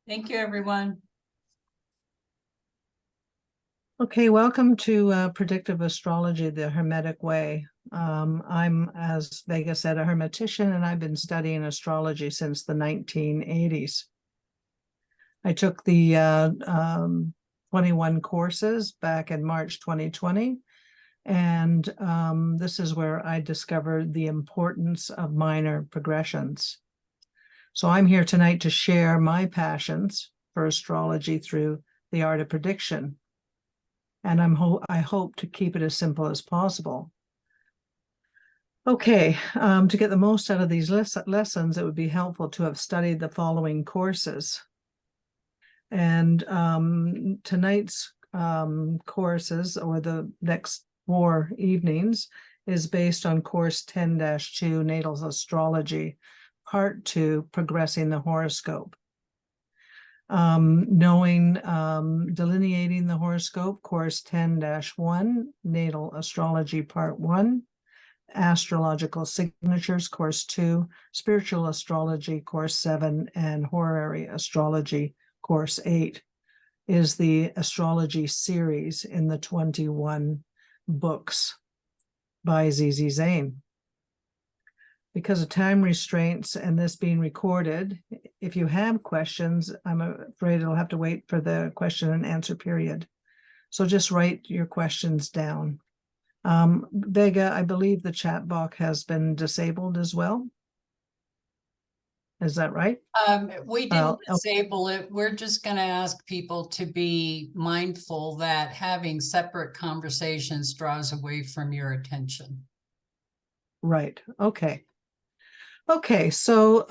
Thank you, everyone. Okay, welcome to Predictive Astrology, the Hermetic way. I'm, as Vega said, a Hermetician, and I've been studying astrology since the 1980s. I took the 21 courses back in March 2020, and this is where I discovered the importance of minor progressions. So I'm here tonight to share my passions for astrology through the art of prediction. And I hope to keep it as simple as possible. Okay, to get the most out of these lessons, it would be helpful to have studied the following courses. And tonight's courses, or the next 4 evenings, is based on course 10-2, Natal Astrology, part 2, Progressing the Horoscope. Knowing Delineating the Horoscope, course 10-1, Natal Astrology, part 1, Astrological Signatures, course 2, Spiritual Astrology, course 7, and Horary Astrology, course 8, is the astrology series in the 21 books by ZZ Zane. Because of time restraints and this being recorded, if you have questions, I'm afraid it'll have to wait for the question and answer period. So just write your questions down. Vega, I believe the chat box has been disabled as well. Is that right? We didn't disable it. We're just going to ask people to be mindful that having separate conversations draws away from your attention. Right. Okay. Okay, so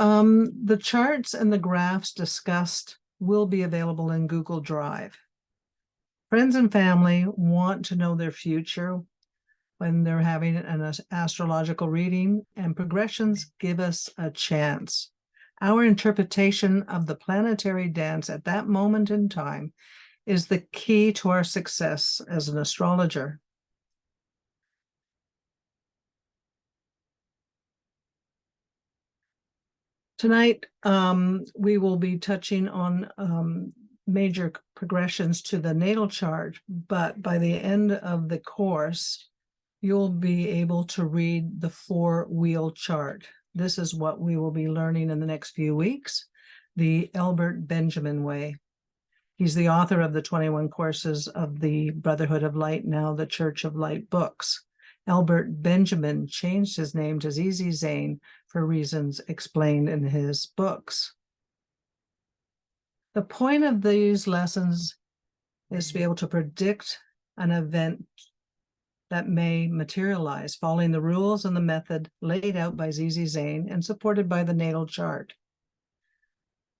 the charts and the graphs discussed will be available in Google Drive. Friends and family want to know their future when they're having an astrological reading, and progressions give us a chance. Our interpretation of the planetary dance at that moment in time is the key to our success as an astrologer. Tonight, we will be touching on major progressions to the natal chart, but by the end of the course, you'll be able to read the 4-wheel chart. This is what we will be learning in the next few weeks, the Albert Benjamin way. He's the author of the 21 courses of the Brotherhood of Light, now the Church of Light books. Albert Benjamin changed his name to ZZ Zane for reasons explained in his books. The point of these lessons is to be able to predict an event that may materialize, following the rules and the method laid out by ZZ Zane and supported by the natal chart.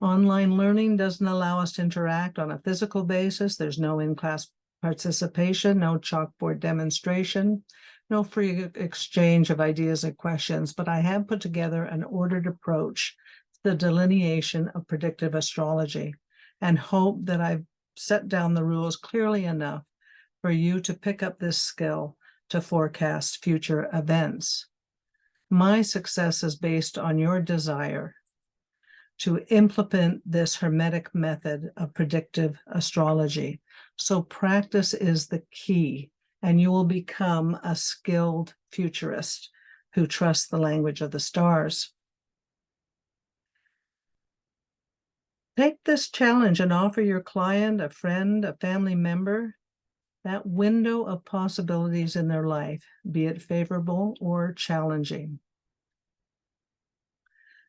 Online learning doesn't allow us to interact on a physical basis. There's no in-class participation, no chalkboard demonstration, no free exchange of ideas and questions, but I have put together an ordered approach to the delineation of predictive astrology and hope that I've set down the rules clearly enough for you to pick up this skill to forecast future events. My success is based on your desire to implement this Hermetic method of predictive astrology. So practice is the key, and you will become a skilled futurist who trusts the language of the stars. Take this challenge and offer your client, a friend, a family member, that window of possibilities in their life, be it favorable or challenging.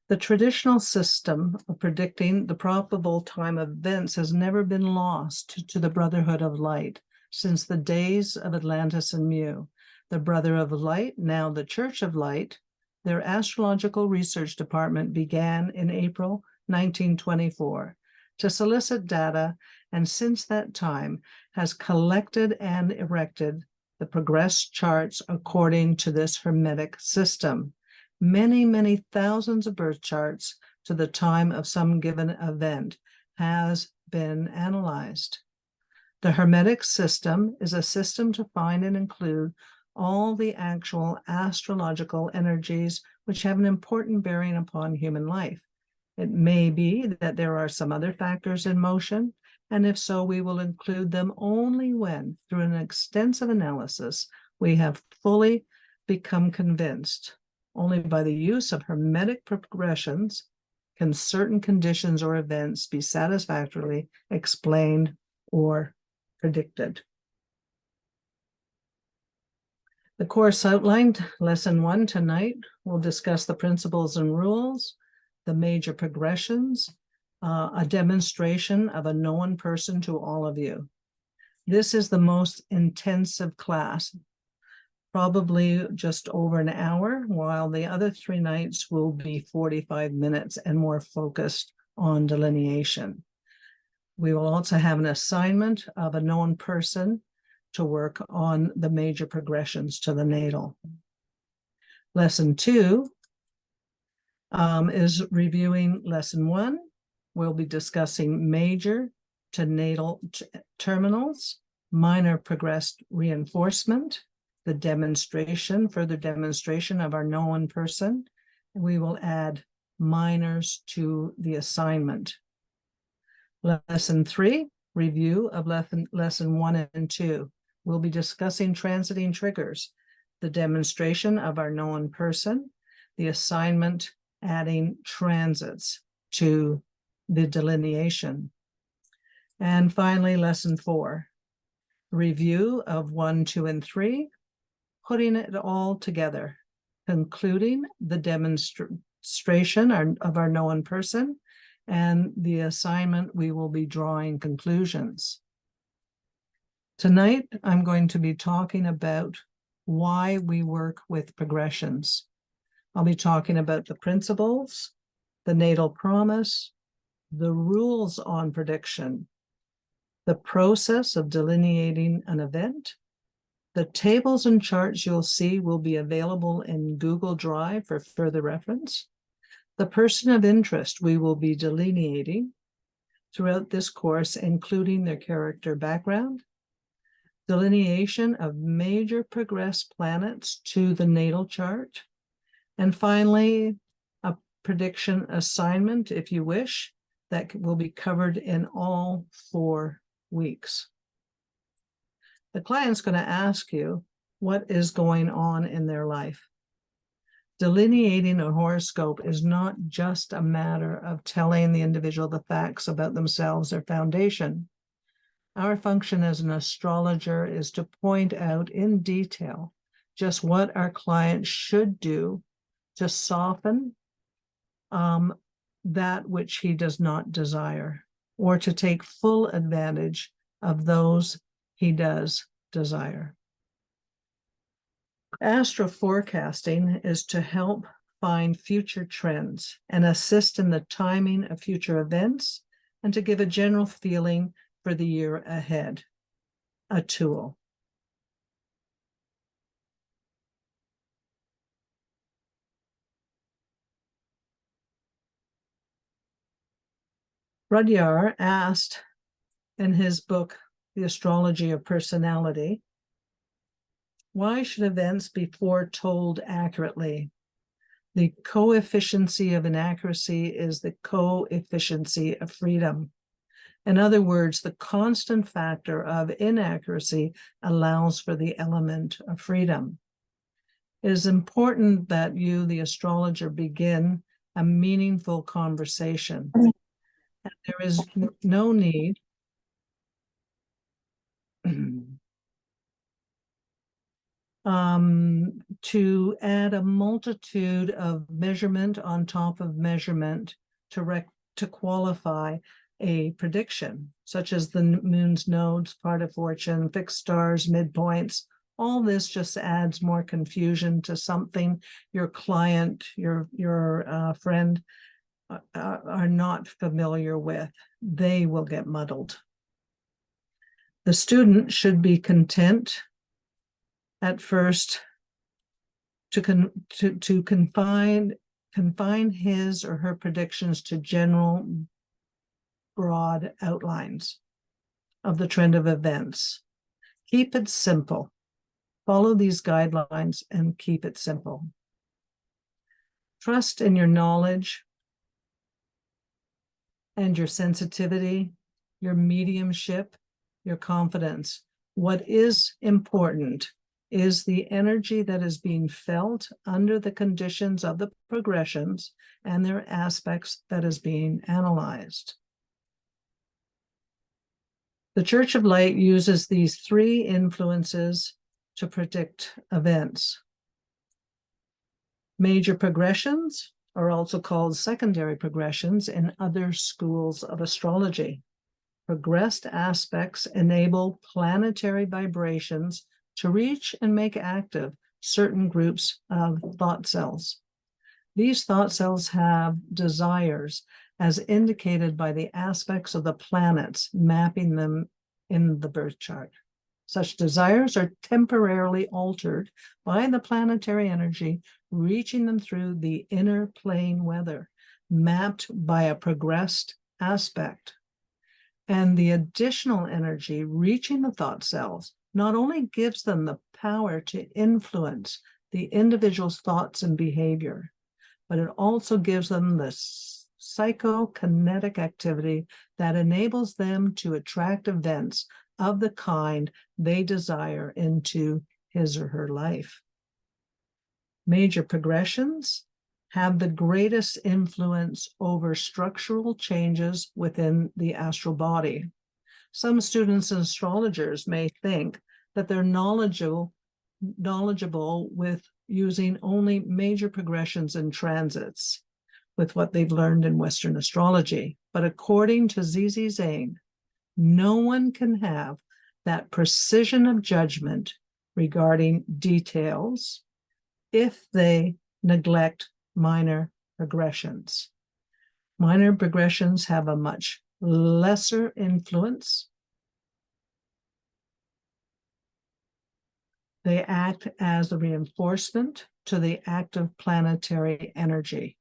The traditional system of predicting the probable time of events has never been lost to the Brotherhood of Light since the days of Atlantis and Mu. The Brother of Light, now the Church of Light, their astrological research department began in April 1924 to solicit data, and since that time has collected and erected the progressed charts according to this Hermetic system. Many, many thousands of birth charts to the time of some given event has been analyzed. The Hermetic system is a system to find and include all the actual astrological energies which have an important bearing upon human life. It may be that there are some other factors in motion, and if so, we will include them only when, through an extensive analysis, we have fully become convinced. Only by the use of Hermetic progressions can certain conditions or events be satisfactorily explained or predicted. The course outlined, lesson 1 tonight, will discuss the principles and rules, the major progressions, a demonstration of a known person to all of you. This is the most intensive class, probably just over an hour, while the other 3 nights will be 45 minutes and more focused on delineation. We will also have an assignment of a known person to work on the major progressions to the natal. Lesson 2 is reviewing lesson 1. We'll be discussing major to natal terminals, minor progressed reinforcement, the demonstration, further demonstration of our known person. We will add minors to the assignment. Lesson 3, review of lesson 1 and 2. We'll be discussing transiting triggers, the demonstration of our known person, the assignment, adding transits to the delineation. And finally, lesson 4, review of 1, 2, and 3, putting it all together, concluding the demonstration of our known person, and the assignment, we will be drawing conclusions. Tonight, I'm going to be talking about why we work with progressions. I'll be talking about the principles, the natal promise, the rules on prediction, the process of delineating an event. The tables and charts you'll see will be available in Google Drive for further reference. The person of interest we will be delineating throughout this course, including their character background, delineation of major progressed planets to the natal chart, and finally, a prediction assignment, if you wish, that will be covered in all 4 weeks. The client's going to ask you what is going on in their life. Delineating a horoscope is not just a matter of telling the individual the facts about themselves, their foundation. Our function as an astrologer is to point out in detail just what our client should do to soften that which he does not desire, or to take full advantage of those he does desire. Astro forecasting is to help find future trends and assist in the timing of future events, and to give a general feeling for the year ahead. A tool. Rudyard asked in his book, The Astrology of Personality, why should events be foretold accurately? The coefficiency of inaccuracy is the coefficiency of freedom. In other words, the constant factor of inaccuracy allows for the element of freedom. It is important that you, the astrologer, begin a meaningful conversation. And there is no need to add a multitude of measurement on top of measurement to qualify a prediction, such as the moon's nodes, part of fortune, fixed stars, midpoints. All this just adds more confusion to something your client, your friend are not familiar with. They will get muddled. The student should be content at first to confine his or her predictions to general broad outlines of the trend of events. Keep it simple. Follow these guidelines and keep it simple. Trust in your knowledge and your sensitivity, your mediumship, your confidence. What is important is the energy that is being felt under the conditions of the progressions and their aspects that is being analyzed. The Church of Light uses these three influences to predict events. Major progressions are also called secondary progressions in other schools of astrology. Progressed aspects enable planetary vibrations to reach and make active certain groups of thought cells. These thought cells have desires as indicated by the aspects of the planets mapping them in the birth chart. Such desires are temporarily altered by the planetary energy reaching them through the inner plane weather, mapped by a progressed aspect. And the additional energy reaching the thought cells not only gives them the power to influence the individual's thoughts and behavior, but it also gives them the psychokinetic activity that enables them to attract events of the kind they desire into his or her life. Major progressions have the greatest influence over structural changes within the astral body. Some students and astrologers may think that they're knowledgeable with using only major progressions and transits with what they've learned in Western astrology. But according to Zizi Zane, no one can have that precision of judgment regarding details if they neglect minor progressions. Minor progressions have a much lesser influence. They act as a reinforcement to the active planetary energy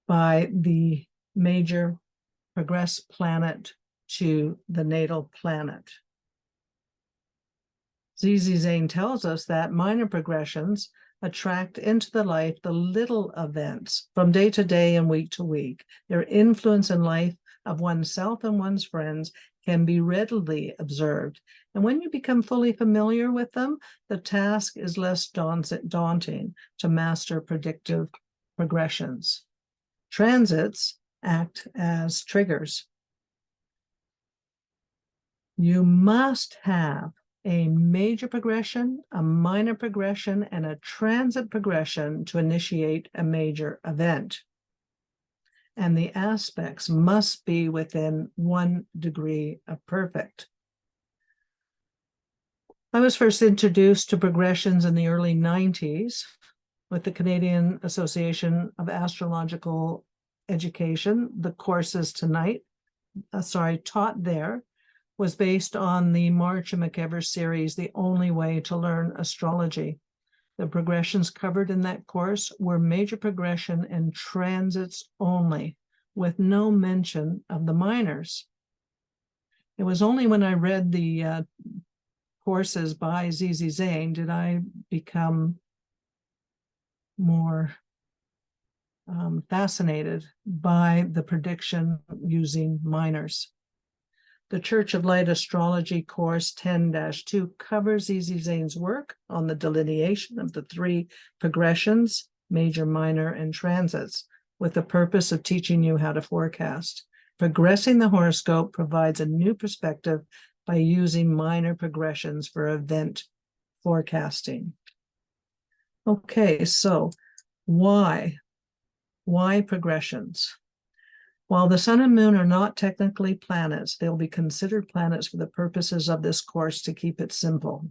by the major progressed planet to the natal planet. Zizi Zane tells us that minor progressions attract into the life the little events from day to day and week to week. Their influence in life of oneself and one's friends can be readily observed. And when you become fully familiar with them, the task is less daunting to master predictive progressions. Transits act as triggers. You must have a major progression, a minor progression, and a transit progression to initiate a major event. And the aspects must be within 1 degree of perfect. I was first introduced to progressions in the early 90s with the Canadian Association of Astrological Education. The courses taught there was based on the March and McEver series, The Only Way to Learn Astrology. The progressions covered in that course were major progression and transits only, with no mention of the minors. It was only when I read the courses by Zizi Zane did I become more fascinated by the prediction using minors. The Church of Light Astrology Course 10-2 covers Zizi Zane's work on the delineation of the 3 progressions, major, minor, and transits, with the purpose of teaching you how to forecast. Progressing the horoscope provides a new perspective by using minor progressions for event forecasting. Okay, so why progressions? While the sun and moon are not technically planets, they'll be considered planets for the purposes of this course to keep it simple.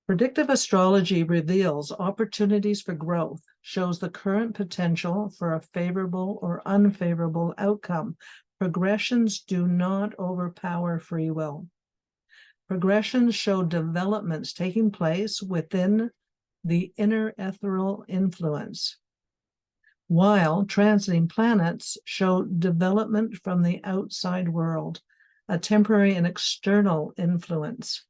Predictive astrology reveals opportunities for growth, shows the current potential for a favorable or unfavorable outcome. Progressions do not overpower free will. Progressions show developments taking place within the inner ethereal influence, while transiting planets show development from the outside world, a temporary and external influence.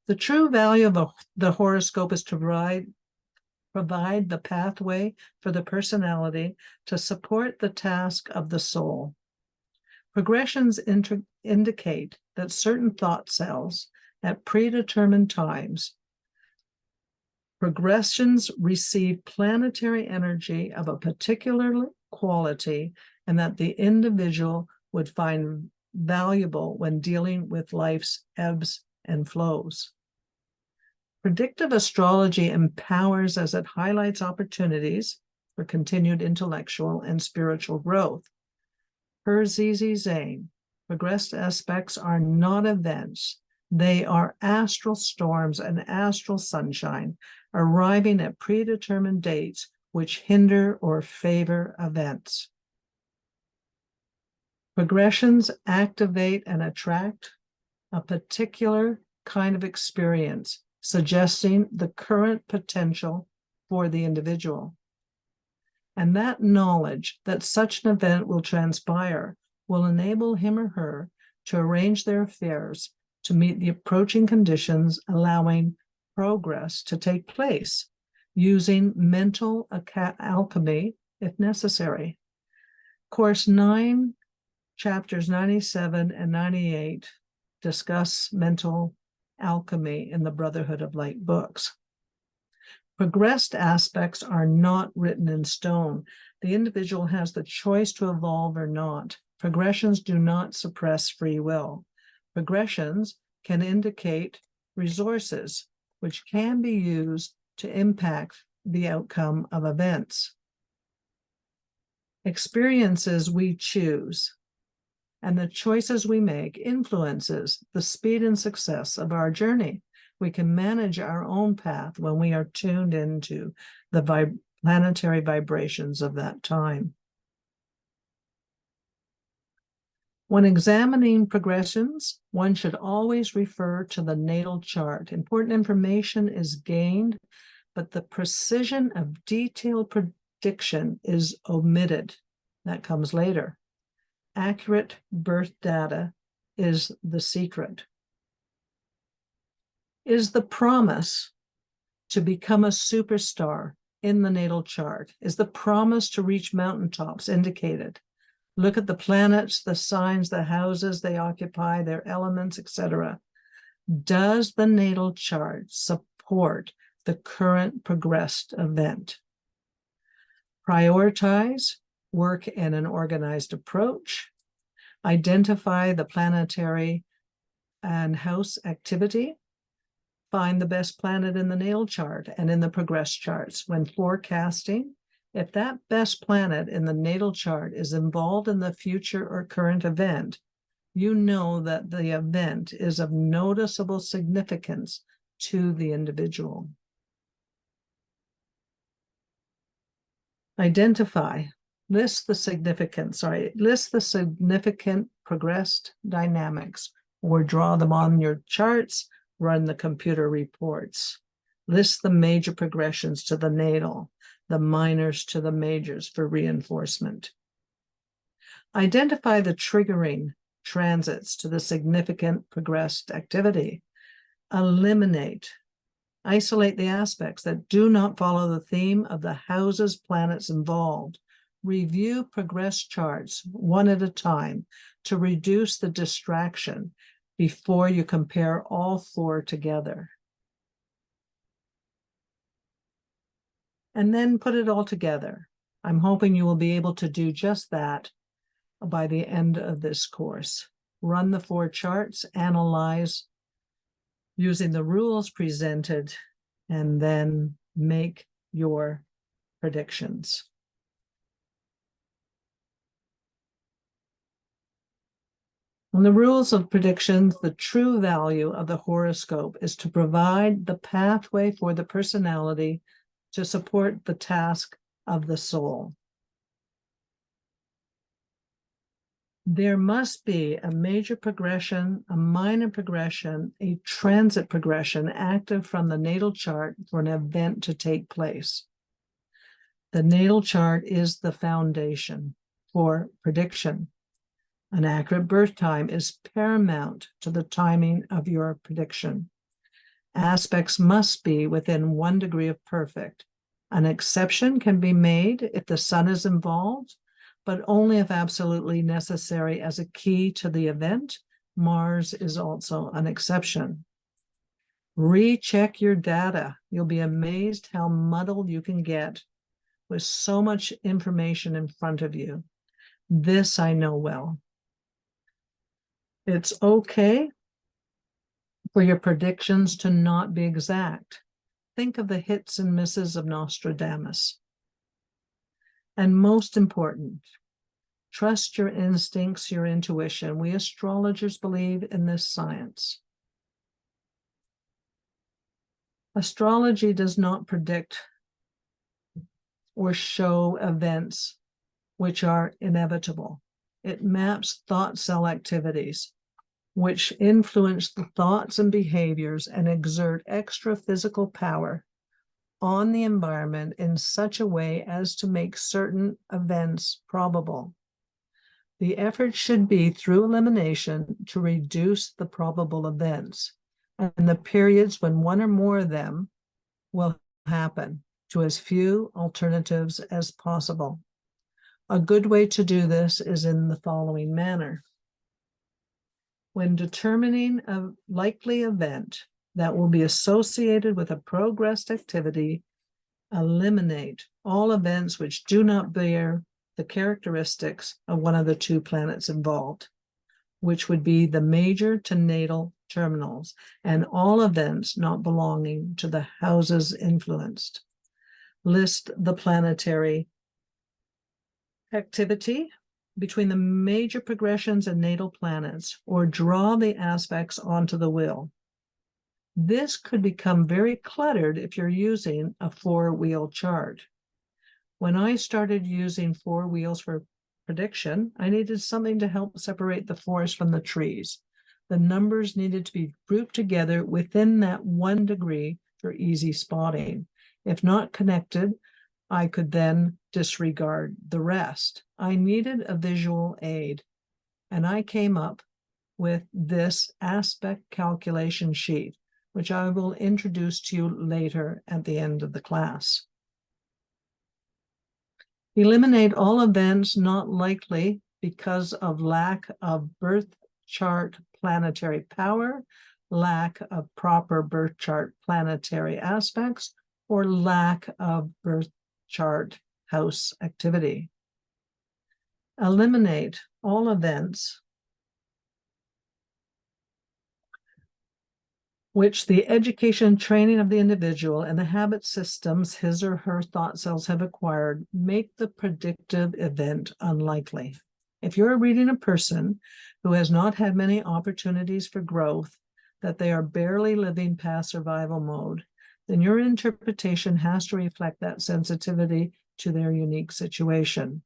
The true value of the horoscope is to provide provide the pathway for the personality to support the task of the soul. Progressions indicate that certain thought cells at predetermined times, progressions receive planetary energy of a particular quality and that the individual would find valuable when dealing with life's ebbs and flows. Predictive astrology empowers as it highlights opportunities for continued intellectual and spiritual growth. Per Zizi Zane, progressed aspects are not events. They are astral storms and astral sunshine arriving at predetermined dates which hinder or favor events. Progressions activate and attract a particular kind of experience, suggesting the current potential for the individual. And that knowledge that such an event will transpire will enable him or her to arrange their affairs to meet the approaching conditions, allowing progress to take place, using mental alchemy if necessary. Course 9, chapters 97 and 98 discuss mental alchemy in the Brotherhood of Light books. Progressed aspects are not written in stone. The individual has the choice to evolve or not. Progressions do not suppress free will. Progressions can indicate resources which can be used to impact the outcome of events. Experiences we choose and the choices we make influences the speed and success of our journey. We can manage our own path when we are tuned into the planetary vibrations of that time. When examining progressions, one should always refer to the natal chart. Important information is gained, but the precision of detailed prediction is omitted. That comes later. Accurate birth data is the secret. Is the promise to become a superstar in the natal chart? Is the promise to reach mountaintops indicated? Look at the planets, the signs, the houses they occupy, their elements, etc. Does the natal chart support the current progressed event? Prioritize, work in an organized approach, identify the planetary and house activity, find the best planet in the natal chart and in the progress charts. When forecasting, if that best planet in the natal chart is involved in the future or current event, you know that the event is of noticeable significance to the individual. Identify, list the significant progressed dynamics, or draw them on your charts, run the computer reports. List the major progressions to the natal, the minors to the majors for reinforcement. Identify the triggering transits to the significant progressed activity. Eliminate, isolate the aspects that do not follow the theme of the houses, planets involved. Review progress charts one at a time to reduce the distraction before you compare all four together. And then put it all together. I'm hoping you will be able to do just that by the end of this course. Run the four charts, analyze using the rules presented, and then make your predictions. On the rules of predictions, the true value of the horoscope is to provide the pathway for the personality to support the task of the soul. There must be a major progression, a minor progression, a transit progression active from the natal chart for an event to take place. The natal chart is the foundation for prediction. An accurate birth time is paramount to the timing of your prediction. Aspects must be within 1 degree of perfect. An exception can be made if the sun is involved, but only if absolutely necessary as a key to the event. Mars is also an exception. Recheck your data. You'll be amazed how muddled you can get with so much information in front of you. This I know well. It's okay for your predictions to not be exact. Think of the hits and misses of Nostradamus. And most important, trust your instincts, your intuition. We astrologers believe in this science. Astrology does not predict or show events which are inevitable. It maps thought cell activities, which influence the thoughts and behaviors and exert extra physical power on the environment in such a way as to make certain events probable. The effort should be through elimination to reduce the probable events and the periods when one or more of them will happen to as few alternatives as possible. A good way to do this is in the following manner. When determining a likely event that will be associated with a progressed activity, eliminate all events which do not bear the characteristics of one of the two planets involved, which would be the major to natal terminals, and all events not belonging to the houses influenced. List the planetary activity between the major progressions and natal planets, or draw the aspects onto the wheel. This could become very cluttered if you're using a four-wheel chart. When I started using four wheels for prediction, I needed something to help separate the forest from the trees. The numbers needed to be grouped together within that 1 degree for easy spotting. If not connected, I could then disregard the rest. I needed a visual aid, and I came up with this aspect calculation sheet, which I will introduce to you later at the end of the class. Eliminate all events not likely because of lack of birth chart planetary power, lack of proper birth chart planetary aspects, or lack of birth chart house activity. Eliminate all events which the education training of the individual and the habit systems his or her thought cells have acquired make the predictive event unlikely. If you're reading a person who has not had many opportunities for growth, that they are barely living past survival mode, then your interpretation has to reflect that sensitivity to their unique situation.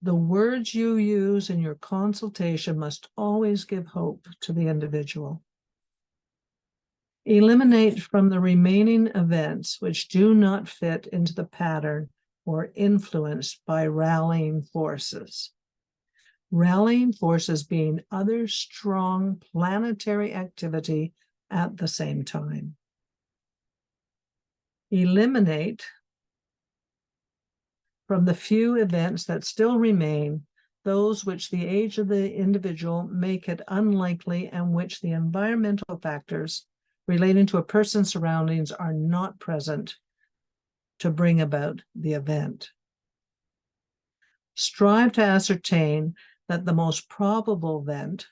The words you use in your consultation must always give hope to the individual. Eliminate from the remaining events which do not fit into the pattern or influenced by rallying forces. Rallying forces being other strong planetary activity at the same time. Eliminate from the few events that still remain those which the age of the individual make it unlikely and which the environmental factors relating to a person's surroundings are not present to bring about the event. Strive to ascertain that the most probable event,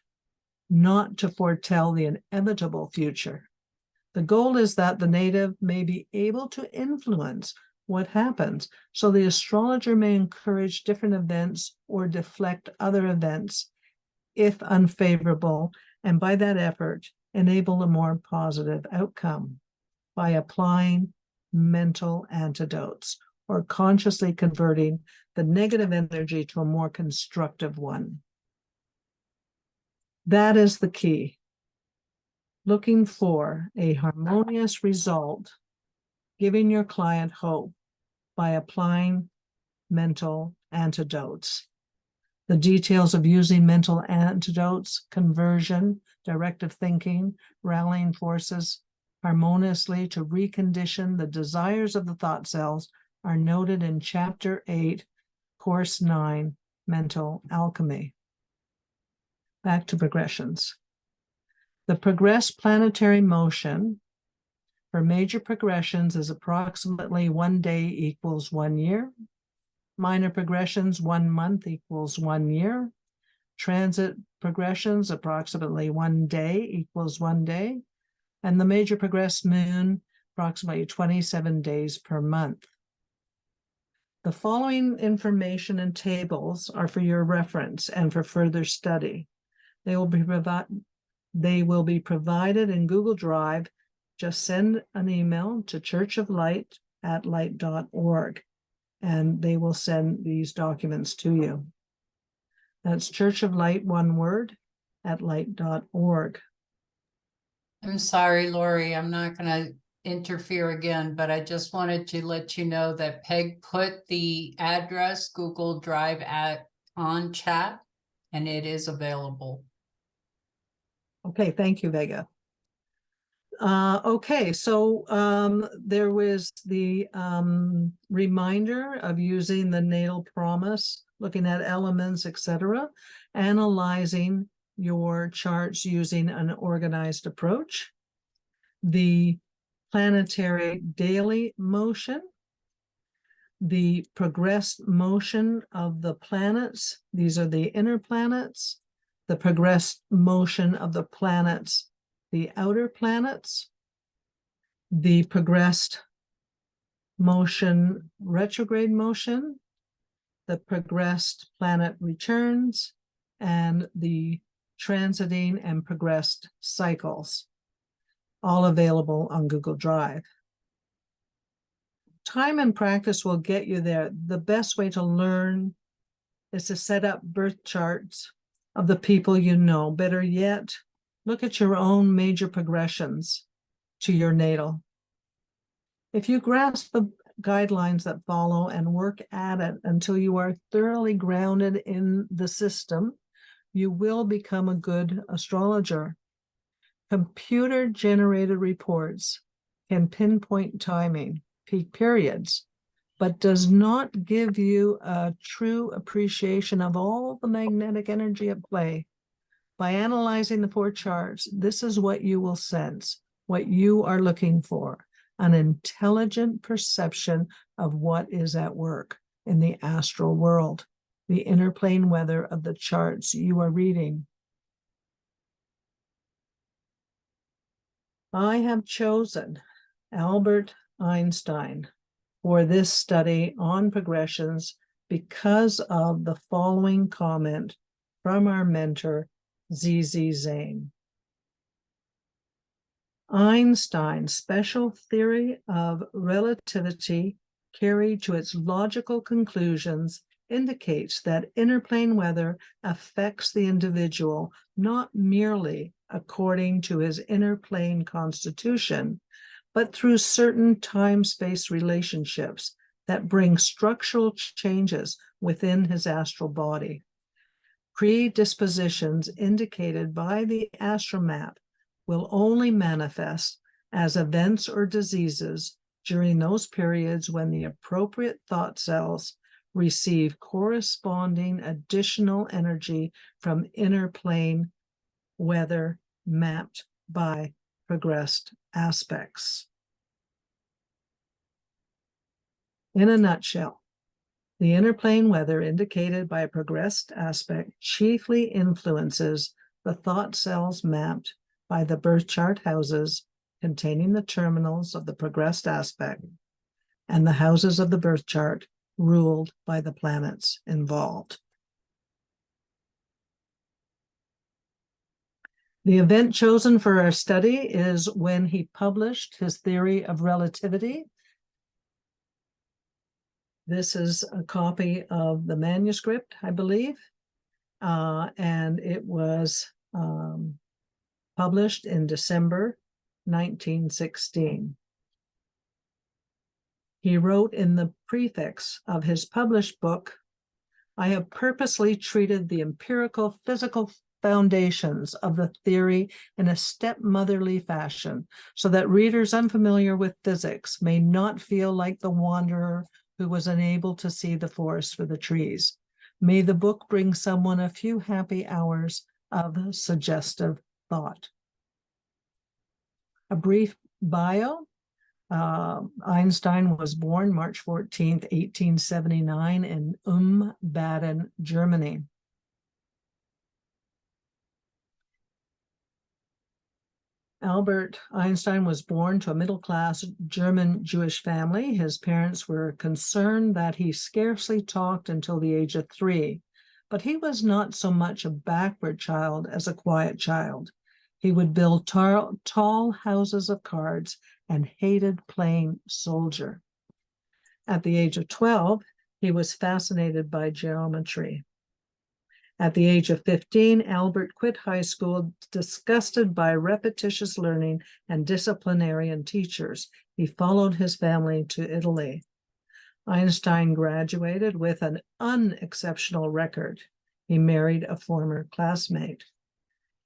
not to foretell the inevitable future. The goal is that the native may be able to influence what happens, so the astrologer may encourage different events or deflect other events if unfavorable, and by that effort, enable a more positive outcome by applying mental antidotes or consciously converting the negative energy to a more constructive one. That is the key. Looking for a harmonious result, giving your client hope by applying mental antidotes. The details of using mental antidotes, conversion, directive thinking, rallying forces harmoniously to recondition the desires of the thought cells are noted in Chapter 8, Course 9, Mental Alchemy. Back to progressions. The progressed planetary motion for major progressions is approximately 1 day equals 1 year. Minor progressions, 1 month equals 1 year. Transit progressions, approximately 1 day equals 1 day. And the major progressed moon, approximately 27 days per month. The following information and tables are for your reference and for further study. They will be provided in Google Drive. Just send an email to churchoflight@light.org, and they will send these documents to you. That's Church of Light, one word, @light.org. I'm sorry, Laurie, I'm not going to interfere again, but I just wanted to let you know that Peg put the address Google Drive on chat, and it is available. Okay, thank you, Vega. Okay, so there was the reminder of using the natal promise, looking at elements, etc., analyzing your charts using an organized approach, the planetary daily motion, the progressed motion of the planets. These are the inner planets, the progressed motion of the planets, the outer planets, the progressed motion, retrograde motion, the progressed planet returns, and the transiting and progressed cycles, all available on Google Drive. Time and practice will get you there. The best way to learn is to set up birth charts of the people you know. Better yet, look at your own major progressions to your natal. If you grasp the guidelines that follow and work at it until you are thoroughly grounded in the system, you will become a good astrologer. Computer-generated reports can pinpoint timing, peak periods, but does not give you a true appreciation of all the magnetic energy at play. By analyzing the 4 charts, this is what you will sense, what you are looking for, an intelligent perception of what is at work in the astral world, the inner plane weather of the charts you are reading. I have chosen Albert Einstein for this study on progressions because of the following comment from our mentor, Z.Z. Zane. Einstein's special theory of relativity carried to its logical conclusions indicates that inner plane weather affects the individual not merely according to his inner plane constitution, but through certain time-space relationships that bring structural changes within his astral body. Predispositions indicated by the astromap will only manifest as events or diseases during those periods when the appropriate thought cells receive corresponding additional energy from inner plane weather mapped by progressed aspects. In a nutshell, the inner plane weather indicated by a progressed aspect chiefly influences the thought cells mapped by the birth chart houses containing the terminals of the progressed aspect and the houses of the birth chart ruled by the planets involved. The event chosen for our study is when he published his theory of relativity. This is a copy of the manuscript, I believe, and it was published in December 1916. He wrote in the prefix of his published book, "I have purposely treated the empirical physical foundations of the theory in a stepmotherly fashion, so that readers unfamiliar with physics may not feel like the wanderer who was unable to see the forest for the trees. May the book bring someone a few happy hours of suggestive thought. A brief bio. Einstein was born March 14th, 1879 in Baden, Germany. Albert Einstein was born to a middle-class German Jewish family. His parents were concerned that he scarcely talked until the age of 3, but he was not so much a backward child as a quiet child. He would build tall houses of cards and hated playing soldier. At the age of 12, he was fascinated by geometry. At the age of 15, Albert quit high school, disgusted by repetitious learning and disciplinarian teachers. He followed his family to Italy. Einstein graduated with an unexceptional record. He married a former classmate.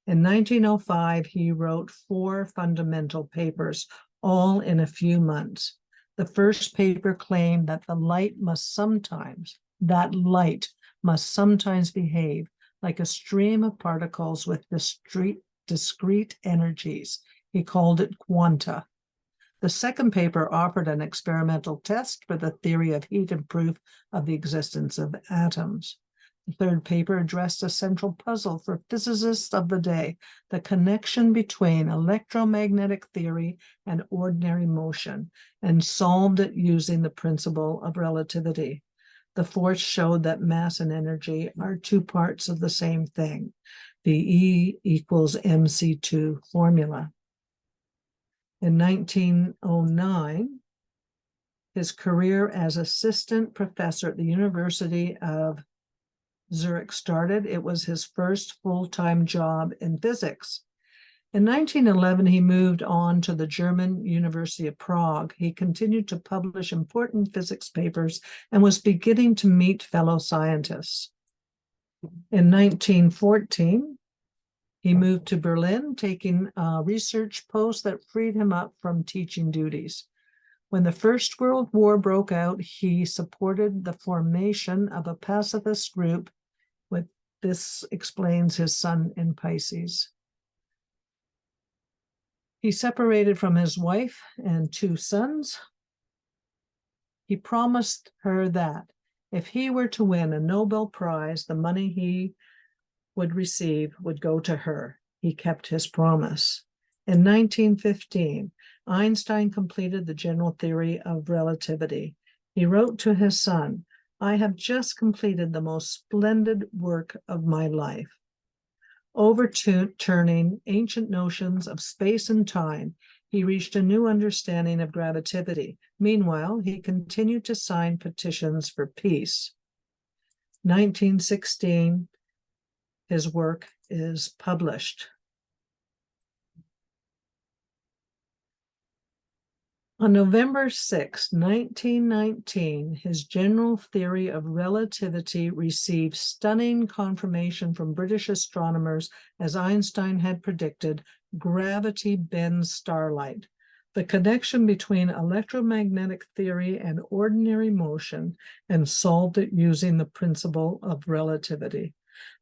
In 1905, he wrote 4 fundamental papers, all in a few months. The first paper claimed that light must sometimes behave like a stream of particles with discrete energies. He called it quanta. The second paper offered an experimental test for the theory of heat and proof of the existence of atoms. The third paper addressed a central puzzle for physicists of the day, the connection between electromagnetic theory and ordinary motion, and solved it using the principle of relativity. The fourth showed that mass and energy are 2 parts of the same thing, the E equals mc2 formula. In 1909, his career as assistant professor at the University of Zurich started. It was his first full-time job in physics. In 1911, he moved on to the German University of Prague. He continued to publish important physics papers and was beginning to meet fellow scientists. In 1914, he moved to Berlin, taking a research post that freed him up from teaching duties. When the First World War broke out, he supported the formation of a pacifist group. This explains his sun in Pisces. He separated from his wife and 2 sons. He promised her that if he were to win a Nobel Prize, the money he would receive would go to her. He kept his promise. In 1915, Einstein completed the general theory of relativity. He wrote to his son, "I have just completed the most splendid work of my life." Overturning ancient notions of space and time, he reached a new understanding of gravitivity. Meanwhile, he continued to sign petitions for peace. 1916, his work is published. On November 6, 1919, his general theory of relativity received stunning confirmation from British astronomers. As Einstein had predicted, gravity bends starlight. The connection between electromagnetic theory and ordinary motion, and solved it using the principle of relativity.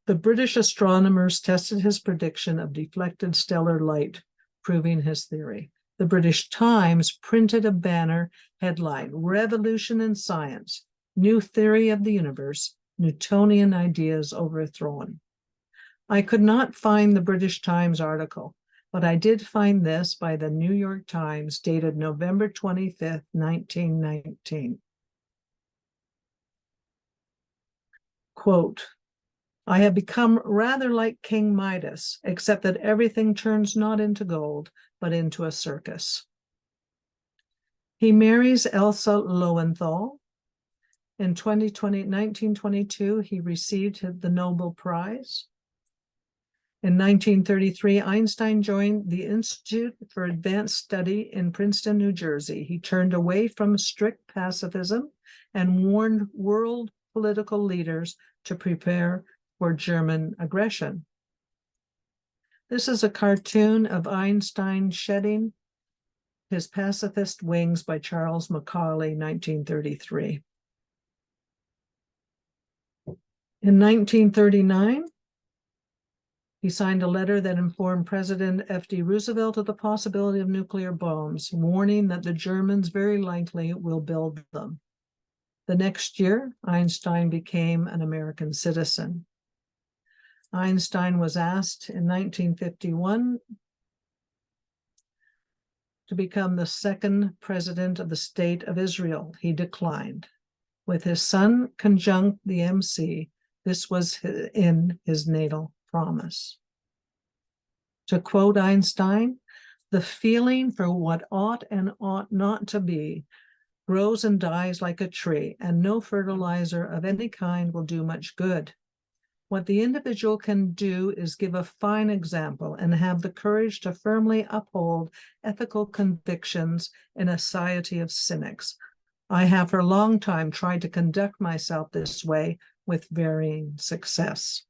The British astronomers tested his prediction of deflected stellar light, proving his theory. The British Times printed a banner headline, "Revolution in Science, New Theory of the Universe, Newtonian Ideas Overthrown." I could not find the British Times article, but I did find this by the New York Times, dated November 25th, 1919. Quote, "I have become rather like King Midas, except that everything turns not into gold, but into a circus." He marries Elsa Lowenthal. In 1922, he received the Nobel Prize. In 1933, Einstein joined the Institute for Advanced Study in Princeton, New Jersey. He turned away from strict pacifism and warned world political leaders to prepare for German aggression. This is a cartoon of Einstein shedding his pacifist wings by Charles Macaulay, 1933. In 1939, he signed a letter that informed President F.D. Roosevelt of the possibility of nuclear bombs, warning that the Germans very likely will build them. The next year, Einstein became an American citizen. Einstein was asked in 1951 to become the second president of the State of Israel. He declined. With his sun conjunct the MC, this was in his natal promise. To quote Einstein, the feeling for what ought and ought not to be grows and dies like a tree, and no fertilizer of any kind will do much good. What the individual can do is give a fine example and have the courage to firmly uphold ethical convictions in a society of cynics. I have for a long time tried to conduct myself this way with varying success.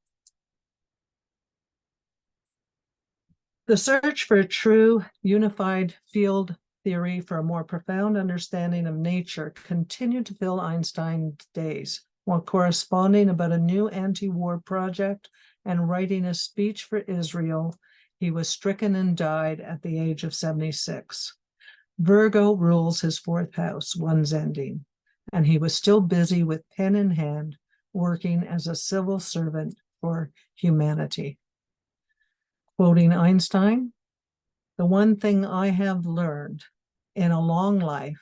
The search for a true unified field theory for a more profound understanding of nature continued to fill Einstein's days. While corresponding about a new anti-war project and writing a speech for Israel, he was stricken and died at the age of 76. Virgo rules his fourth house, one's ending, and he was still busy with pen in hand, working as a civil servant for humanity. Quoting Einstein, "The one thing I have learned in a long life,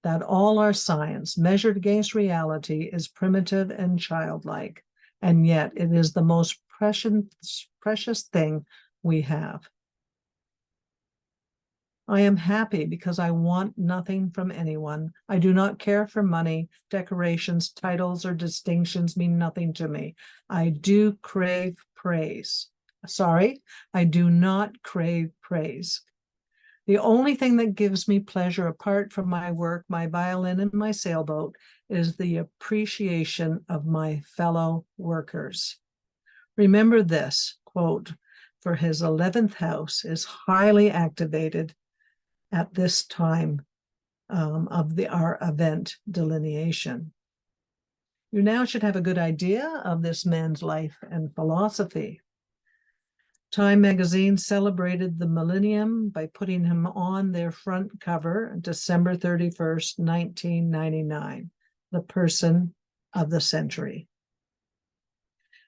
that all our science measured against reality is primitive and childlike, and yet it is the most precious thing we have. I am happy because I want nothing from anyone. I do not care for money, decorations, titles, or distinctions mean nothing to me. I do crave praise. Sorry, I do not crave praise. The only thing that gives me pleasure apart from my work, my violin, and my sailboat is the appreciation of my fellow workers." Remember this, quote, "for his 11th house is highly activated at this time of our event delineation." You now should have a good idea of this man's life and philosophy. Time magazine celebrated the millennium by putting him on their front cover December 31st, 1999, the person of the century.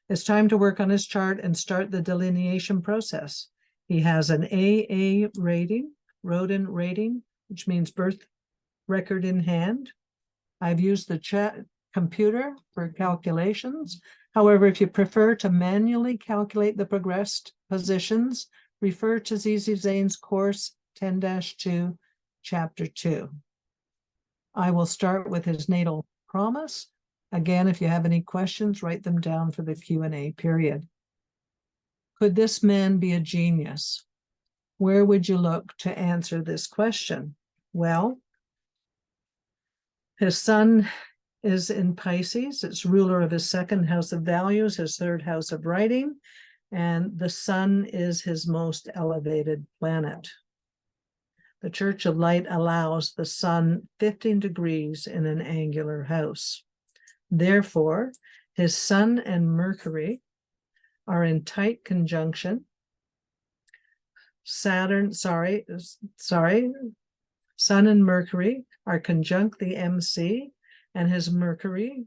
It's time to work on his chart and start the delineation process. He has an AA rating, rodent rating, which means birth record in hand. I've used the chat computer for calculations. However, if you prefer to manually calculate the progressed positions, refer to Zizi Zane's course 10-2, chapter 2. I will start with his natal promise. Again, if you have any questions, write them down for the Q&A period. Could this man be a genius? Where would you look to answer this question? Well, his sun is in Pisces. It's ruler of his second house of values, his third house of writing, and the sun is his most elevated planet. The Church of Light allows the sun 15 degrees in an angular house. Therefore, his sun and Mercury are in tight conjunction. Sun and Mercury are conjunct the MC, and his Mercury,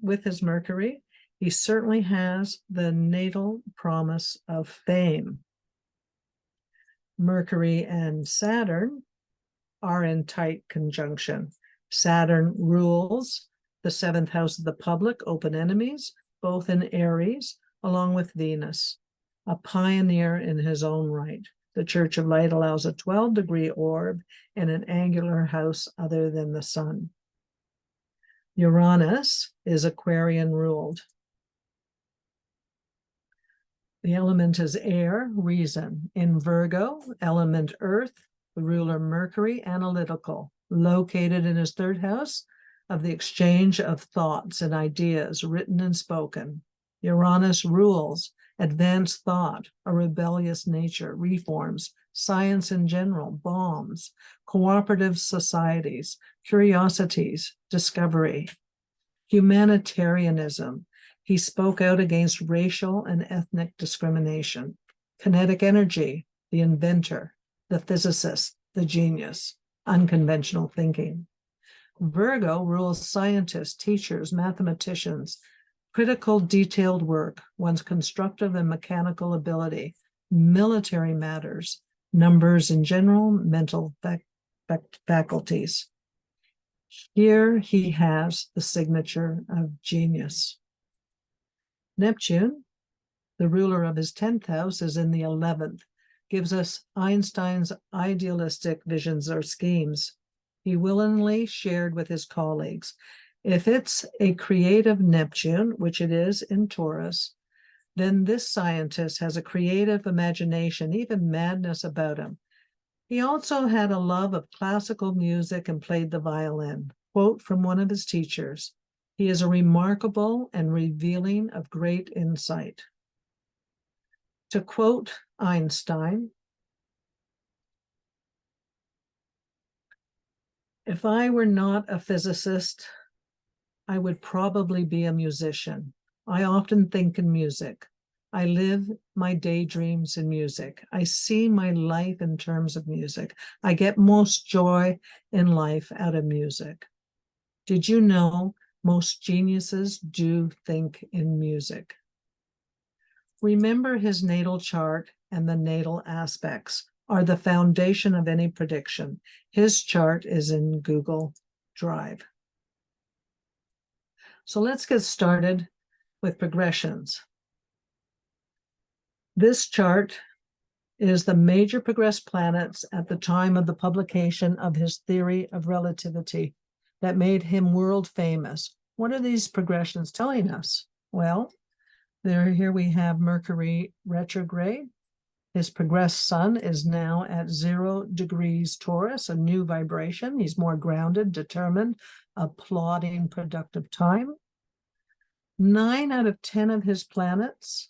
he certainly has the natal promise of fame. Mercury and Saturn are in tight conjunction. Saturn rules the 7th house of the public, open enemies, both in Aries, along with Venus, a pioneer in his own right. The Church of Light allows a 12-degree orb in an angular house other than the sun. Uranus is Aquarian ruled. The element is air, reason. In Virgo, element earth, the ruler Mercury, analytical, located in his third house of the exchange of thoughts and ideas, written and spoken. Uranus rules advanced thought, a rebellious nature, reforms, science in general, bombs, cooperative societies, curiosities, discovery, humanitarianism. He spoke out against racial and ethnic discrimination. Kinetic energy, the inventor, the physicist, the genius, unconventional thinking. Virgo rules scientists, teachers, mathematicians, critical, detailed work, one's constructive and mechanical ability, military matters, numbers in general, mental faculties. Here he has the signature of genius. Neptune, the ruler of his 10th house, is in the 11th, gives us Einstein's idealistic visions or schemes. He willingly shared with his colleagues. If it's a creative Neptune, which it is in Taurus, then this scientist has a creative imagination, even madness about him. He also had a love of classical music and played the violin. Quote from one of his teachers, "He is a remarkable and revealing of great insight." To quote Einstein, "If I were not a physicist, I would probably be a musician. I often think in music. I live my daydreams in music. I see my life in terms of music. I get most joy in life out of music." Did you know most geniuses do think in music? Remember, his natal chart and the natal aspects are the foundation of any prediction. His chart is in Google Drive. So let's get started with progressions. This chart is the major progressed planets at the time of the publication of his theory of relativity that made him world famous. What are these progressions telling us? Well, here we have Mercury retrograde. His progressed sun is now at 0 degrees Taurus, a new vibration. He's more grounded, determined, applauding productive time. 9 out of 10 of his planets,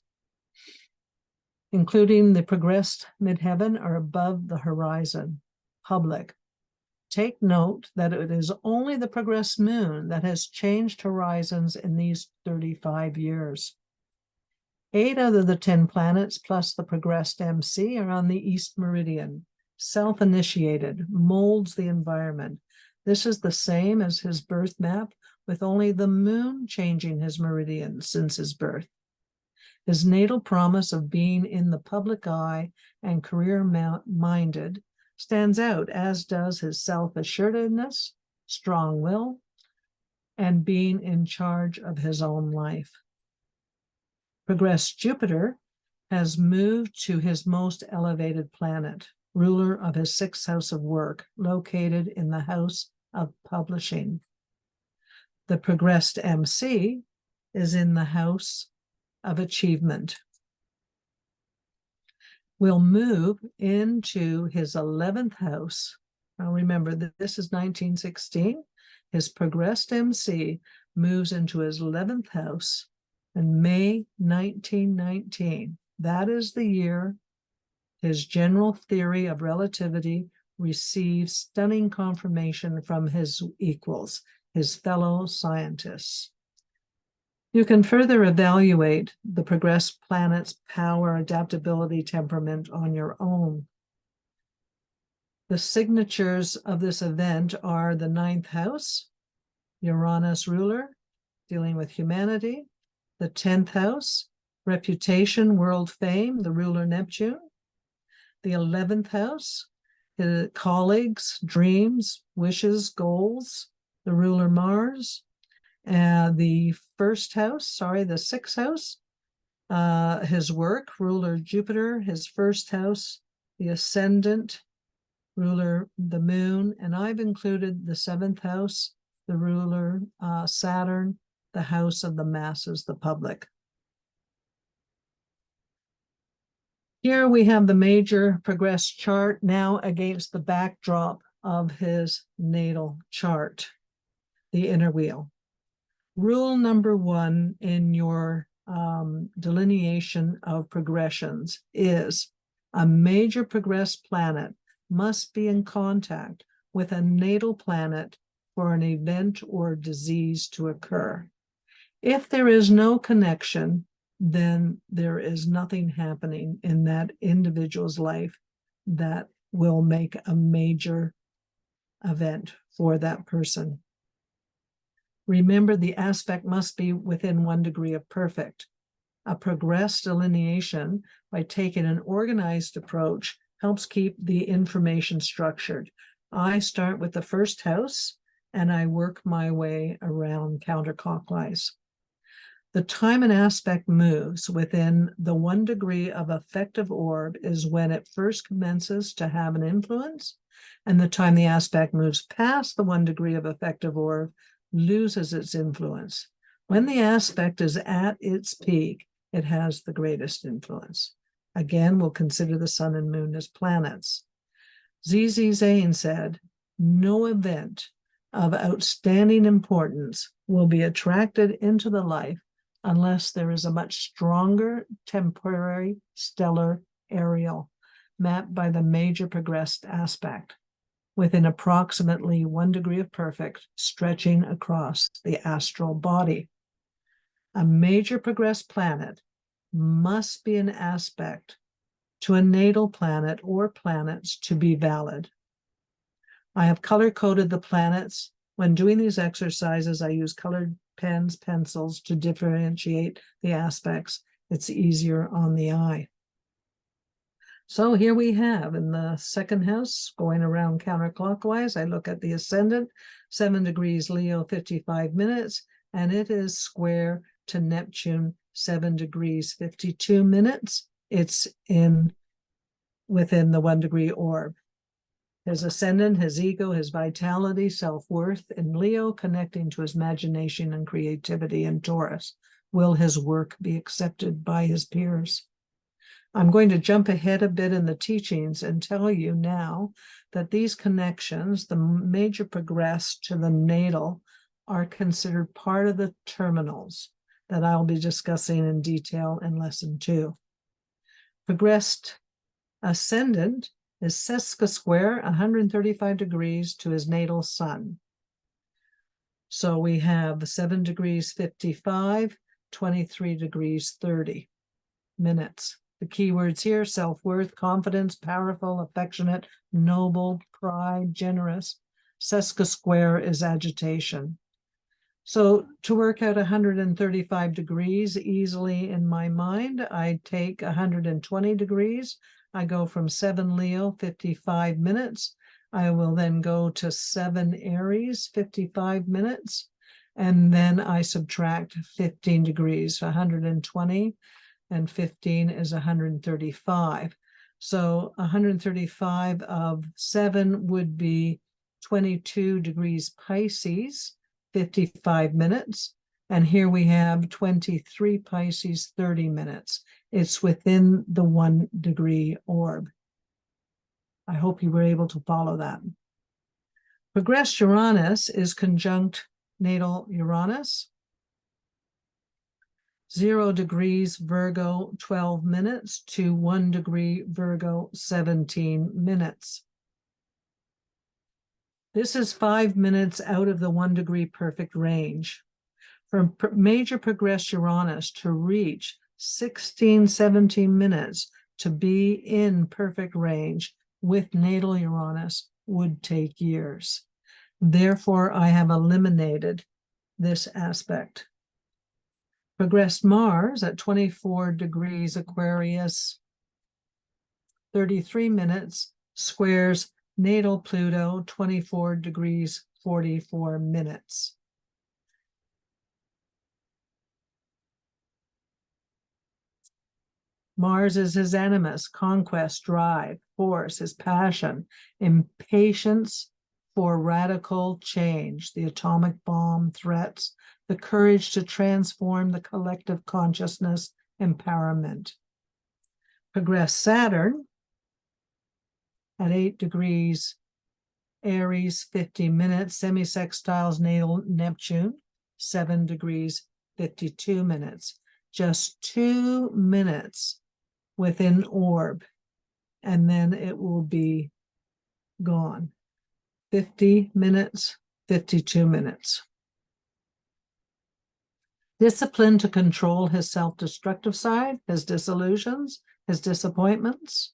including the progressed midheaven, are above the horizon, public. Take note that it is only the progressed moon that has changed horizons in these 35 years. 8 out of the 10 planets plus the progressed MC are on the East Meridian, self-initiated, molds the environment. This is the same as his birth map, with only the moon changing his meridian since his birth. His natal promise of being in the public eye and career-minded stands out, as does his self-assuredness, strong will, and being in charge of his own life. Progressed Jupiter has moved to his most elevated planet, ruler of his 6th house of work, located in the house of publishing. The progressed MC is in the house of achievement. Will move into his 11th house. Now remember that this is 1916. His progressed MC moves into his 11th house in May 1919. That is the year his general theory of relativity receives stunning confirmation from his equals, his fellow scientists. You can further evaluate the progressed planet's power, adaptability, temperament on your own. The signatures of this event are the 9th house, Uranus ruler, dealing with humanity. The 10th house, reputation, world fame, the ruler Neptune. The 11th house, the colleagues, dreams, wishes, goals, the ruler Mars. The 6th house, his work, ruler Jupiter. His 1st house, the Ascendant, ruler the moon. And I've included the 7th house, the ruler Saturn, the house of the masses, the public. Here we have the major progressed chart now against the backdrop of his natal chart, the inner wheel. Rule number 1 in your delineation of progressions is a major progressed planet must be in contact with a natal planet for an event or disease to occur. If there is no connection, then there is nothing happening in that individual's life that will make a major event for that person. Remember, the aspect must be within 1 degree of perfect. A progressed delineation, by taking an organized approach, helps keep the information structured. I start with the first house and I work my way around counterclockwise. The time an aspect moves within the 1 degree of effective orb is when it first commences to have an influence, and the time the aspect moves past the 1 degree of effective orb loses its influence. When the aspect is at its peak, it has the greatest influence. Again, we'll consider the sun and moon as planets. Z.Z. Zane said, no event of outstanding importance will be attracted into the life unless there is a much stronger temporary stellar aerial mapped by the major progressed aspect within approximately 1 degree of perfect, stretching across the astral body. A major progressed planet must be an aspect to a natal planet or planets to be valid. I have color-coded the planets. When doing these exercises, I use colored pens, pencils to differentiate the aspects. It's easier on the eye. So here we have in the second house, going around counterclockwise, I look at the ascendant, 7 degrees Leo, 55 minutes, and it is square to Neptune, 7 degrees, 52 minutes. It's within the 1 degree orb. His ascendant, his ego, his vitality, self-worth in Leo, connecting to his imagination and creativity in Taurus. Will his work be accepted by his peers? I'm going to jump ahead a bit in the teachings and tell you now that these connections, the major progress to the natal, are considered part of the terminals that I'll be discussing in detail in lesson 2. Progressed ascendant is sesquisquare 135 degrees to his natal sun. So we have 7 degrees 55, 23 degrees 30 minutes. The keywords here: self-worth, confidence, powerful, affectionate, noble, pride, generous. Sesquisquare is agitation. So to work out 135 degrees easily in my mind, I take 120 degrees. I go from 7 Leo, 55 minutes. I will then go to 7 Aries, 55 minutes. And then I subtract 15 degrees, 120. And 15 is 135. So 135 of 7 would be 22 degrees Pisces, 55 minutes. And here we have 23 Pisces, 30 minutes. It's within the 1 degree orb. I hope you were able to follow that. Progressed Uranus is conjunct natal Uranus. 0 degrees Virgo, 12 minutes to 1 degree Virgo, 17 minutes. This is 5 minutes out of the 1 degree perfect range. For major progressed Uranus to reach 16, 17 minutes to be in perfect range with natal Uranus would take years. Therefore, I have eliminated this aspect. Progressed Mars at 24 degrees Aquarius, 33 minutes, squares natal Pluto, 24 degrees, 44 minutes. Mars is his animus, conquest, drive, force, his passion, impatience for radical change, the atomic bomb threats, the courage to transform the collective consciousness, empowerment. Progress Saturn at 8 degrees Aries, 50 minutes, semi-sextiles natal Neptune, 7 degrees, 52 minutes. Just 2 minutes within orb, and then it will be gone. 50 minutes, 52 minutes. Discipline to control his self-destructive side, his disillusions, his disappointments.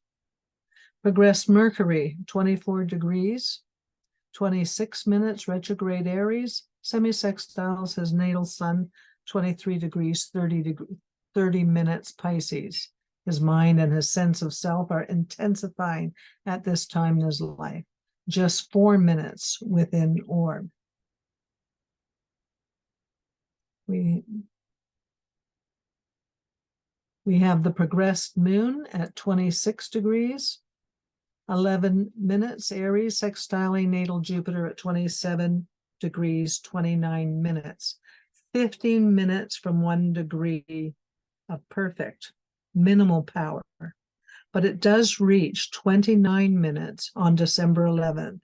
Progressed Mercury, 24 degrees, 26 minutes, retrograde Aries, semi-sextiles his natal sun, 23 degrees, 30 minutes, Pisces. His mind and his sense of self are intensifying at this time in his life. Just 4 minutes within orb. We have the progressed moon at 26 degrees, 11 minutes, Aries, sextiling natal Jupiter at 27 degrees, 29 minutes. 15 minutes from 1 degree of perfect, minimal power. But it does reach 29 minutes on December 11th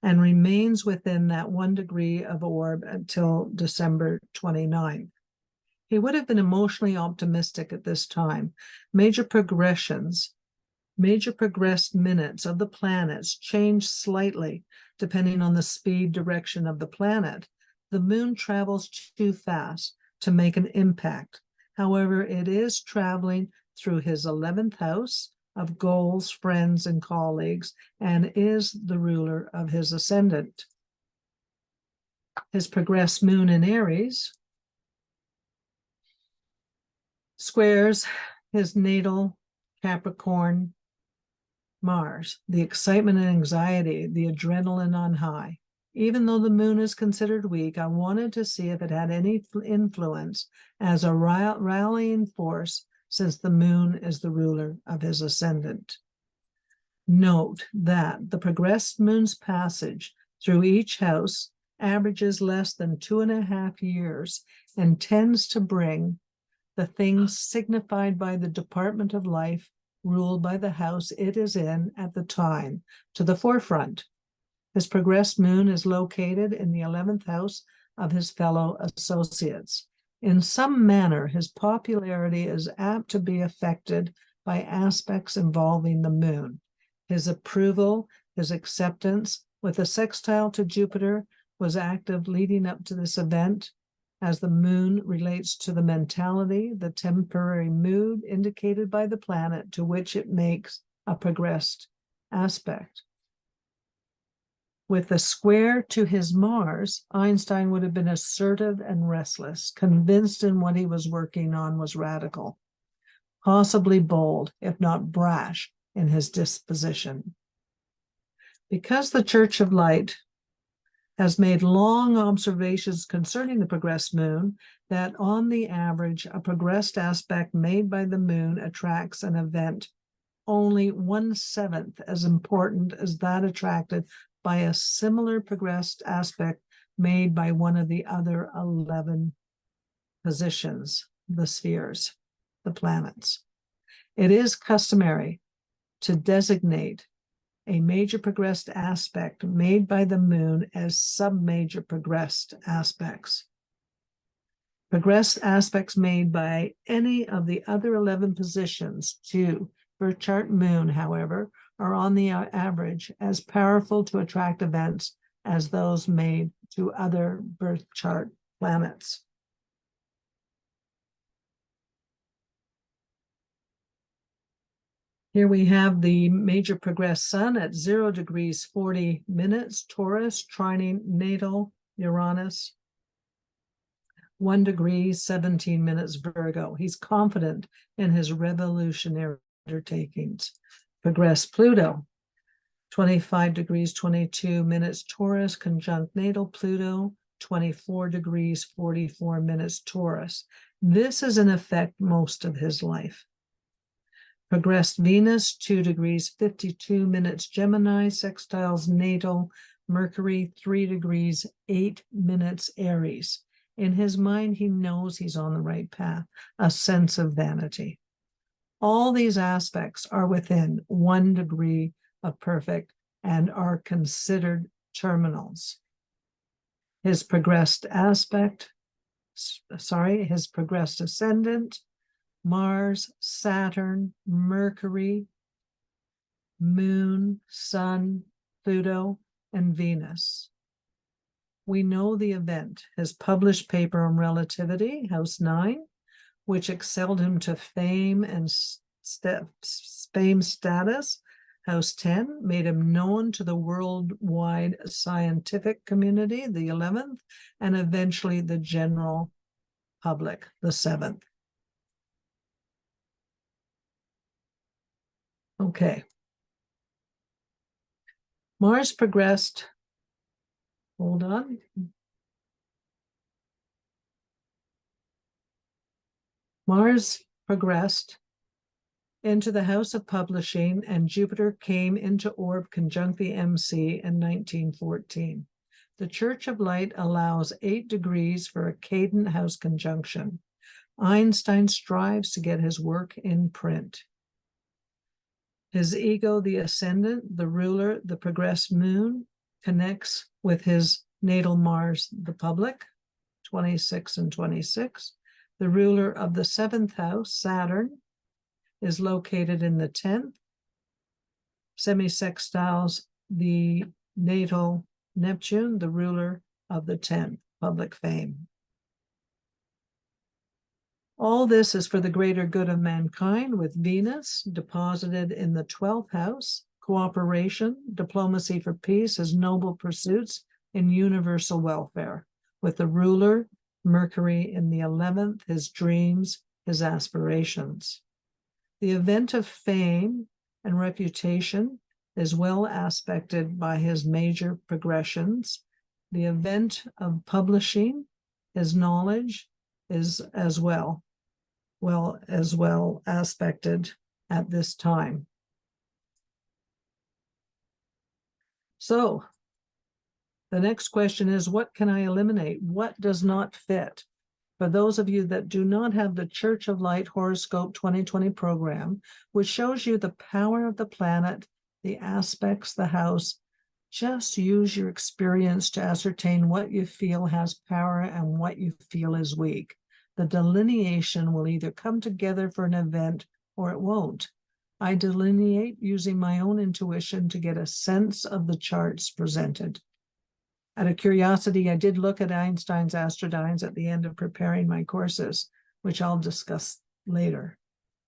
and remains within that 1 degree of orb until December 29th. He would have been emotionally optimistic at this time. Major progressed minutes of the planets change slightly depending on the speed direction of the planet. The moon travels too fast to make an impact. However, it is traveling through his 11th house of goals, friends, and colleagues, and is the ruler of his ascendant. His progressed moon in Aries squares his natal Capricorn Mars, the excitement and anxiety, the adrenaline on high. Even though the moon is considered weak, I wanted to see if it had any influence as a rallying force, since the moon is the ruler of his ascendant. Note that the progressed moon's passage through each house averages less than 2.5 years and tends to bring the things signified by the department of life ruled by the house it is in at the time to the forefront. His progressed moon is located in the 11th house of his fellow associates. In some manner, his popularity is apt to be affected by aspects involving the moon. His approval, his acceptance with a sextile to Jupiter was active leading up to this event, as the moon relates to the mentality, the temporary mood indicated by the planet to which it makes a progressed aspect. With the square to his Mars, Einstein would have been assertive and restless, convinced in what he was working on was radical, possibly bold, if not brash, in his disposition. Because the Church of Light has made long observations concerning the progressed moon, that on the average, a progressed aspect made by the moon attracts an event only 1/7 as important as that attracted by a similar progressed aspect made by one of the other 11 positions, the spheres, the planets. It is customary to designate a major progressed aspect made by the moon as sub-major progressed aspects. Progressed aspects made by any of the other 11 positions to birth chart moon, however, are on the average as powerful to attract events as those made to other birth chart planets. Here we have the major progressed sun at 0 degrees 40 minutes, Taurus, trining natal Uranus, 1 degree 17 minutes, Virgo. He's confident in his revolutionary undertakings. Progressed Pluto, 25 degrees 22 minutes, Taurus, conjunct natal Pluto, 24 degrees 44 minutes, Taurus. This is in effect most of his life. Progressed Venus, 2 degrees 52 minutes, Gemini, sextiles natal Mercury, 3 degrees 8 minutes, Aries. In his mind, he knows he's on the right path, a sense of vanity. All these aspects are within 1 degree of perfect and are considered terminals. His progressed ascendant, Mars, Saturn, Mercury, Moon, Sun, Pluto, and Venus. We know the event. His published paper on relativity, House 9, which excelled him to fame and fame status. House 10 made him known to the worldwide scientific community, the 11th, and eventually the general public, the 7th. Okay. Mars progressed. Hold on. Mars progressed into the house of publishing, and Jupiter came into orb conjunct the MC in 1914. The Church of Light allows 8 degrees for a cadent house conjunction. Einstein strives to get his work in print. His ego, the Ascendant, the ruler, the progressed moon, connects with his natal Mars, the public, 26 and 26. The ruler of the 7th house, Saturn, is located in the 10th. Semisextiles the natal Neptune, the ruler of the 10th, public fame. All this is for the greater good of mankind, with Venus deposited in the 12th house, cooperation, diplomacy for peace, his noble pursuits in universal welfare, with the ruler, Mercury, in the 11th, his dreams, his aspirations. The event of fame and reputation is well aspected by his major progressions. The event of publishing, his knowledge, is as well aspected at this time. So the next question is, what can I eliminate? What does not fit? For those of you that do not have the Church of Light Horoscope 2020 program, which shows you the power of the planet, the aspects, the house, just use your experience to ascertain what you feel has power and what you feel is weak. The delineation will either come together for an event or it won't. I delineate using my own intuition to get a sense of the charts presented. Out of curiosity, I did look at Einstein's astrodynes at the end of preparing my courses, which I'll discuss later.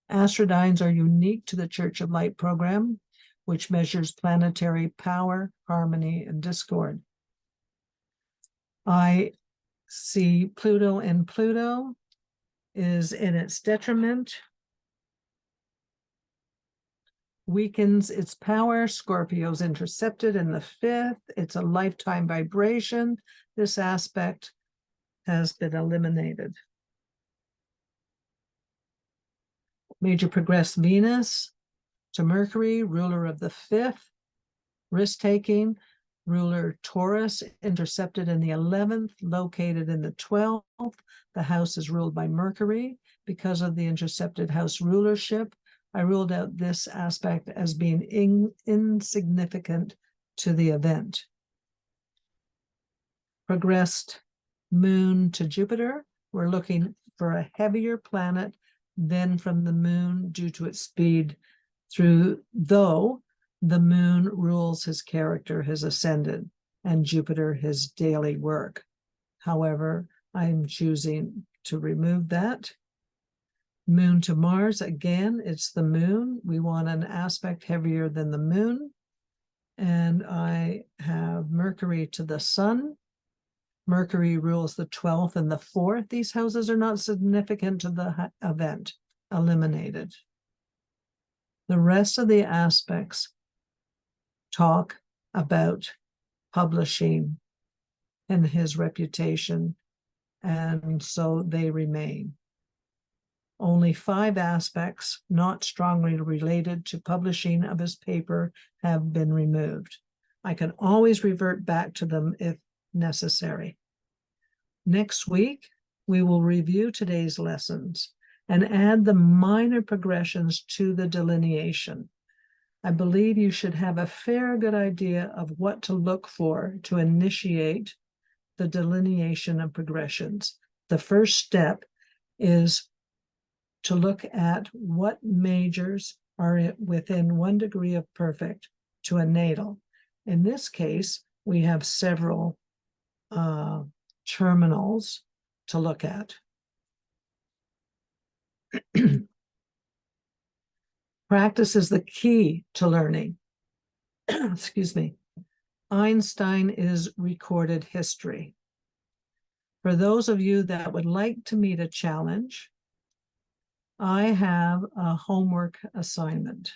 Astrodynes are unique to the Church of Light program, which measures planetary power, harmony, and discord. I see Pluto, and Pluto is in its detriment, weakens its power. Scorpio's intercepted in the 5th. It's a lifetime vibration. This aspect has been eliminated. Major progressed Venus to Mercury, ruler of the 5th, risk-taking, ruler Taurus, intercepted in the 11th, located in the 12th. The house is ruled by Mercury. Because of the intercepted house rulership, I ruled out this aspect as being insignificant to the event. Progressed moon to Jupiter. We're looking for a heavier planet than from the moon due to its speed though the moon rules his character, his ascendant, and Jupiter his daily work. However, I'm choosing to remove that. Moon to Mars, again, it's the moon. We want an aspect heavier than the moon. And I have Mercury to the sun. Mercury rules the 12th and the 4th. These houses are not significant to the event. Eliminated. The rest of the aspects talk about publishing and his reputation, and so they remain. Only 5 aspects not strongly related to publishing of his paper have been removed. I can always revert back to them if necessary. Next week, we will review today's lessons and add the minor progressions to the delineation. I believe you should have a fair good idea of what to look for to initiate the delineation of progressions. The first step is to look at what majors are within 1 degree of perfect to a natal. In this case, we have several terminals to look at. Practice is the key to learning. Excuse me. Einstein is recorded history. For those of you that would like to meet a challenge, I have a homework assignment.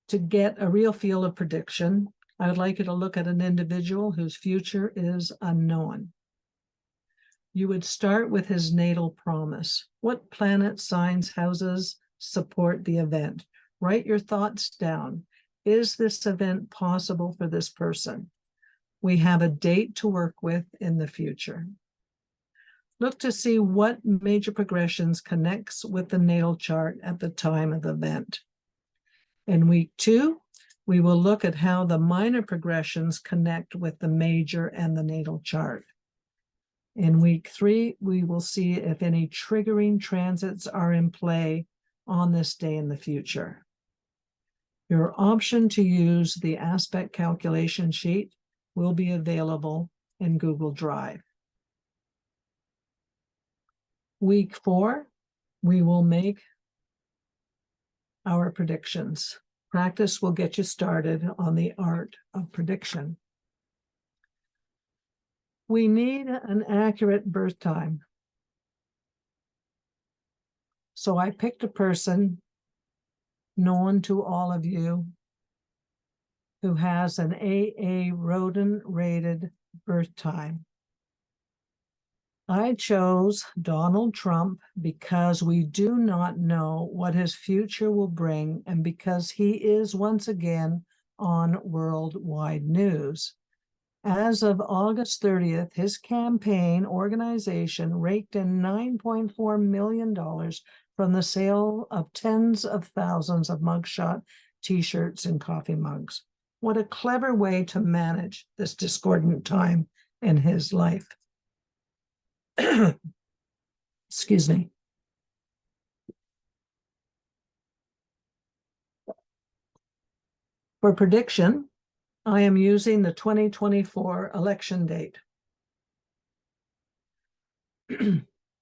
To get a real feel of prediction, I would like you to look at an individual whose future is unknown. You would start with his natal promise. What planet, signs, houses support the event? Write your thoughts down. Is this event possible for this person? We have a date to work with in the future. Look to see what major progressions connects with the natal chart at the time of the event. In week 2, we will look at how the minor progressions connect with the major and the natal chart. In week 3, we will see if any triggering transits are in play on this day in the future. Your option to use the aspect calculation sheet will be available in Google Drive. Week 4, we will make our predictions. Practice will get you started on the art of prediction. We need an accurate birth time. So I picked a person known to all of you who has an AA rodent rated birth time. I chose Donald Trump because we do not know what his future will bring, and because he is once again on worldwide news. As of August 30th, his campaign organization raked in $9.4 million from the sale of tens of thousands of mugshot t-shirts and coffee mugs. What a clever way to manage this discordant time in his life. Excuse me. For prediction, I am using the 2024 election date.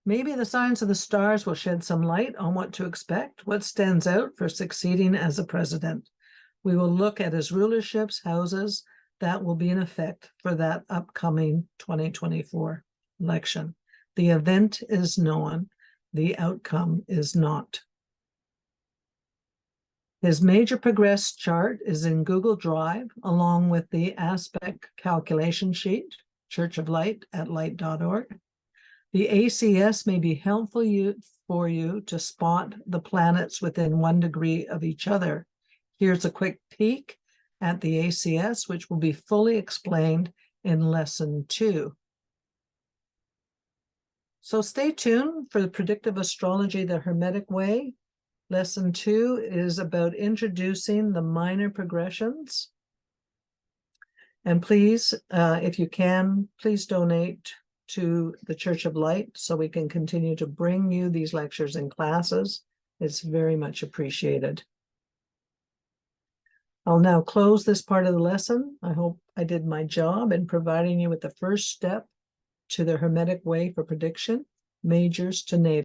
Maybe the signs of the stars will shed some light on what to expect, what stands out for succeeding as a president. We will look at his rulerships, houses that will be in effect for that upcoming 2024 election. The event is known, the outcome is not. His major progress chart is in Google Drive, along with the aspect calculation sheet, Church of Light at light.org. The ACS may be helpful for you to spot the planets within 1 degree of each other. Here's a quick peek at the ACS, which will be fully explained in lesson 2. So stay tuned for the Predictive Astrology the Hermetic Way. Lesson 2 is about introducing the minor progressions. And please, if you can, please donate to the Church of Light so we can continue to bring you these lectures and classes. It's very much appreciated. I'll now close this part of the lesson. I hope I did my job in providing you with the first step to the Hermetic Way for prediction, majors to natal.